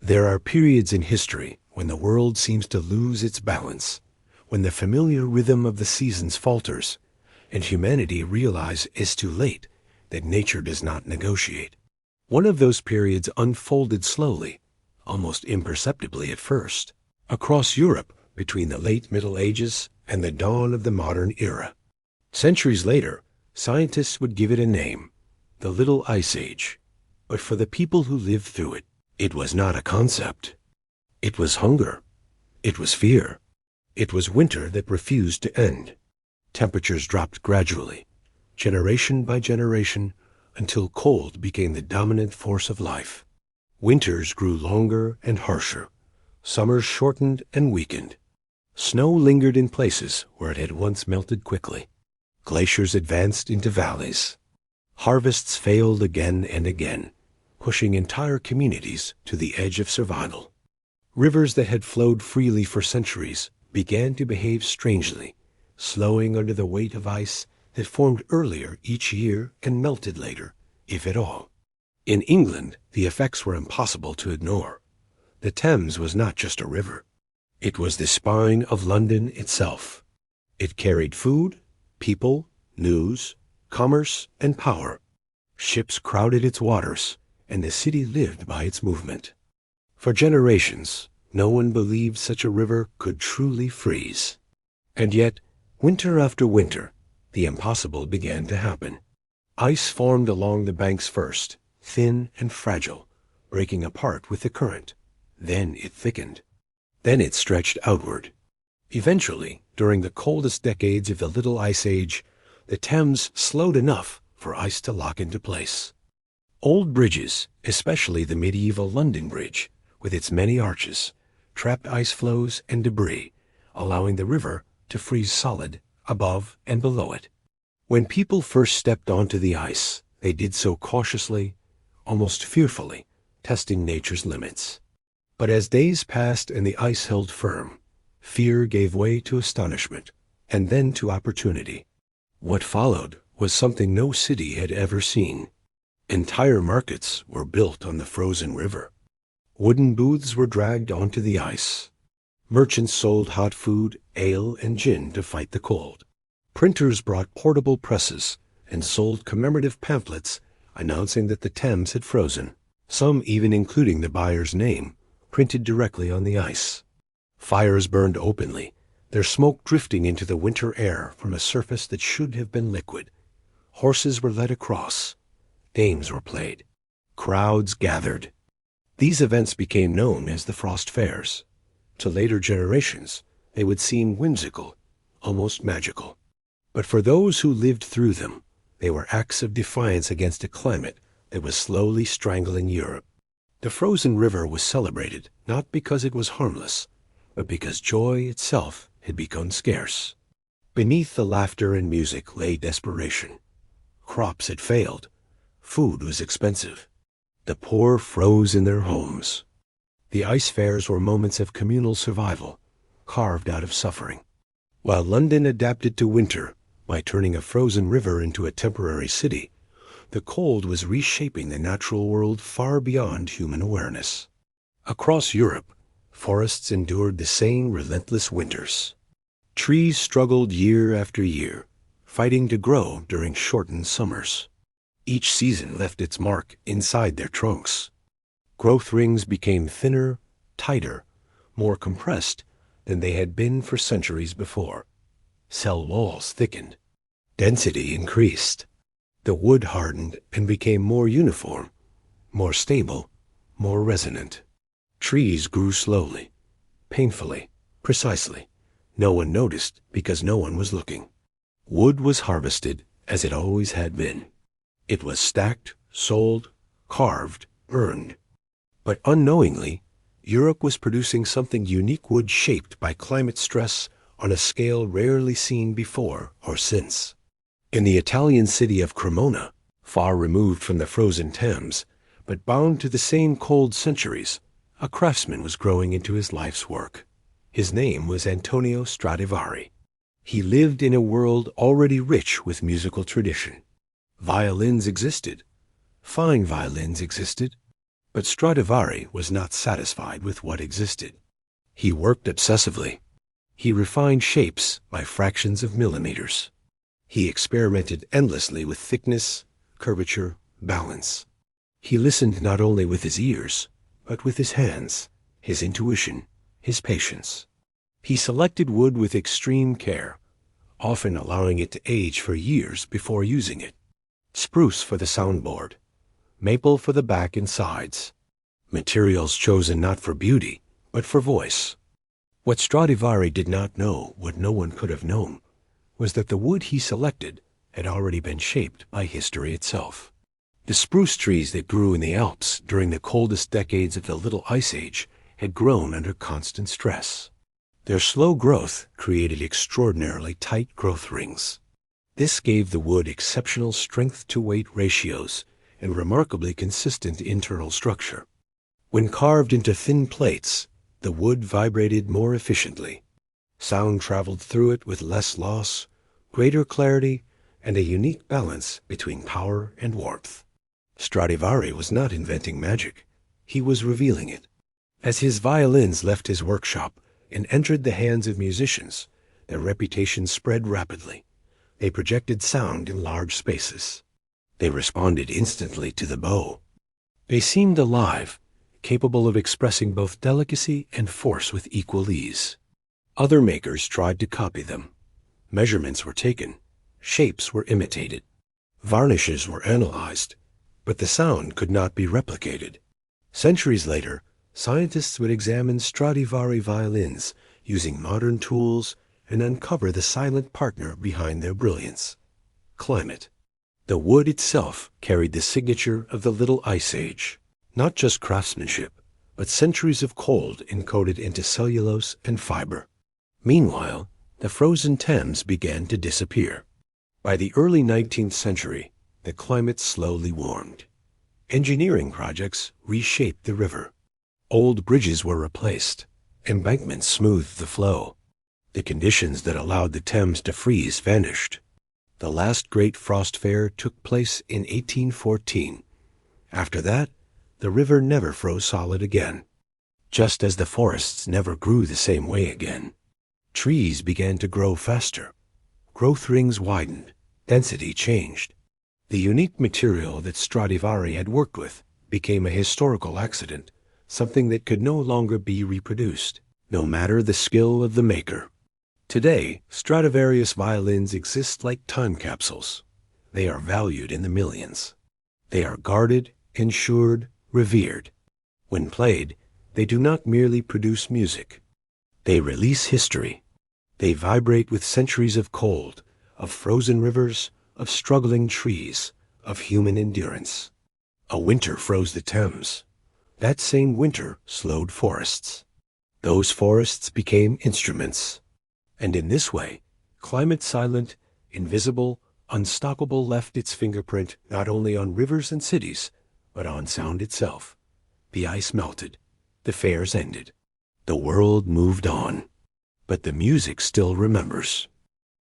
There are periods in history when the world seems to lose its balance, when the familiar rhythm of the seasons falters, and humanity realizes it's too late that nature does not negotiate. One of those periods unfolded slowly, almost imperceptibly at first, across Europe between the late Middle Ages and the dawn of the modern era. Centuries later, scientists would give it a name, the Little Ice Age. But for the people who lived through it, it was not a concept. It was hunger. It was fear. It was winter that refused to end. Temperatures dropped gradually, generation by generation, until cold became the dominant force of life. Winters grew longer and harsher. Summers shortened and weakened. Snow lingered in places where it had once melted quickly. Glaciers advanced into valleys. Harvests failed again and again, pushing entire communities to the edge of survival. Rivers that had flowed freely for centuries began to behave strangely, slowing under the weight of ice that formed earlier each year and melted later, if at all. In England, the effects were impossible to ignore. The Thames was not just a river. It was the spine of London itself. It carried food, people, news, commerce, and power. Ships crowded its waters, and the city lived by its movement. For generations, no one believed such a river could truly freeze. And yet, winter after winter, the impossible began to happen. Ice formed along the banks first, thin and fragile, breaking apart with the current. Then it thickened. Then it stretched outward. Eventually, during the coldest decades of the Little Ice Age, the Thames slowed enough for ice to lock into place. Old bridges, especially the medieval London Bridge, with its many arches, trapped ice flows and debris, allowing the river to freeze solid above and below it. When people first stepped onto the ice, they did so cautiously, almost fearfully, testing nature's limits. But as days passed and the ice held firm, fear gave way to astonishment, and then to opportunity. What followed was something no city had ever seen. Entire markets were built on the frozen river. Wooden booths were dragged onto the ice. Merchants sold hot food, ale, and gin to fight the cold. Printers brought portable presses and sold commemorative pamphlets announcing that the Thames had frozen, some even including the buyer's name, printed directly on the ice. Fires burned openly, their smoke drifting into the winter air from a surface that should have been liquid. Horses were led across. Games were played. Crowds gathered. These events became known as the Frost Fairs. To later generations, they would seem whimsical, almost magical. But for those who lived through them, they were acts of defiance against a climate that was slowly strangling Europe. The frozen river was celebrated not because it was harmless, but because joy itself had become scarce. Beneath the laughter and music lay desperation. Crops had failed. Food was expensive. The poor froze in their homes. The ice fairs were moments of communal survival, carved out of suffering. While London adapted to winter by turning a frozen river into a temporary city, the cold was reshaping the natural world far beyond human awareness. Across Europe, forests endured the same relentless winters. Trees struggled year after year, fighting to grow during shortened summers. Each season left its mark inside their trunks. Growth rings became thinner, tighter, more compressed than they had been for centuries before. Cell walls thickened. Density increased. The wood hardened and became more uniform, more stable, more resonant. Trees grew slowly, painfully, precisely. No one noticed because no one was looking. Wood was harvested as it always had been. It was stacked, sold, carved, burned. But unknowingly, Europe was producing something unique, wood shaped by climate stress on a scale rarely seen before or since. In the Italian city of Cremona, far removed from the frozen Thames, but bound to the same cold centuries, a craftsman was growing into his life's work. His name was Antonio Stradivari. He lived in a world already rich with musical tradition. Violins existed. Fine violins existed. But Stradivari was not satisfied with what existed. He worked obsessively. He refined shapes by fractions of millimeters. He experimented endlessly with thickness, curvature, balance. He listened not only with his ears, but with his hands, his intuition, his patience. He selected wood with extreme care, often allowing it to age for years before using it. Spruce for the soundboard, maple for the back and sides. Materials chosen not for beauty, but for voice. What Stradivari did not know, what no one could have known, was that the wood he selected had already been shaped by history itself. The spruce trees that grew in the Alps during the coldest decades of the Little Ice Age had grown under constant stress. Their slow growth created extraordinarily tight growth rings. This gave the wood exceptional strength-to-weight ratios and remarkably consistent internal structure. When carved into thin plates, the wood vibrated more efficiently. Sound traveled through it with less loss, greater clarity, and a unique balance between power and warmth. Stradivari was not inventing magic. He was revealing it. As his violins left his workshop and entered the hands of musicians, their reputation spread rapidly. They projected sound in large spaces. They responded instantly to the bow. They seemed alive, capable of expressing both delicacy and force with equal ease. Other makers tried to copy them. Measurements were taken. Shapes were imitated. Varnishes were analyzed. But the sound could not be replicated. Centuries later, scientists would examine Stradivari violins using modern tools and uncover the silent partner behind their brilliance: climate. The wood itself carried the signature of the Little Ice Age, not just craftsmanship, but centuries of cold encoded into cellulose and fiber. Meanwhile, the frozen Thames began to disappear. By the early 19th century, the climate slowly warmed. Engineering projects reshaped the river. Old bridges were replaced. Embankments smoothed the flow. The conditions that allowed the Thames to freeze vanished. The last great frost fair took place in 1814. After that, the river never froze solid again, just as the forests never grew the same way again. Trees began to grow faster. Growth rings widened. Density changed. The unique material that Stradivari had worked with became a historical accident, something that could no longer be reproduced, no matter the skill of the maker. Today, Stradivarius violins exist like time capsules. They are valued in the millions. They are guarded, insured, revered. When played, they do not merely produce music. They release history. They vibrate with centuries of cold, of frozen rivers, of struggling trees, of human endurance. A winter froze the Thames. That same winter slowed forests. Those forests became instruments. And in this way, climate silent, invisible, unstoppable left its fingerprint not only on rivers and cities, but on sound itself. The ice melted. The fairs ended. The world moved on. But the music still remembers.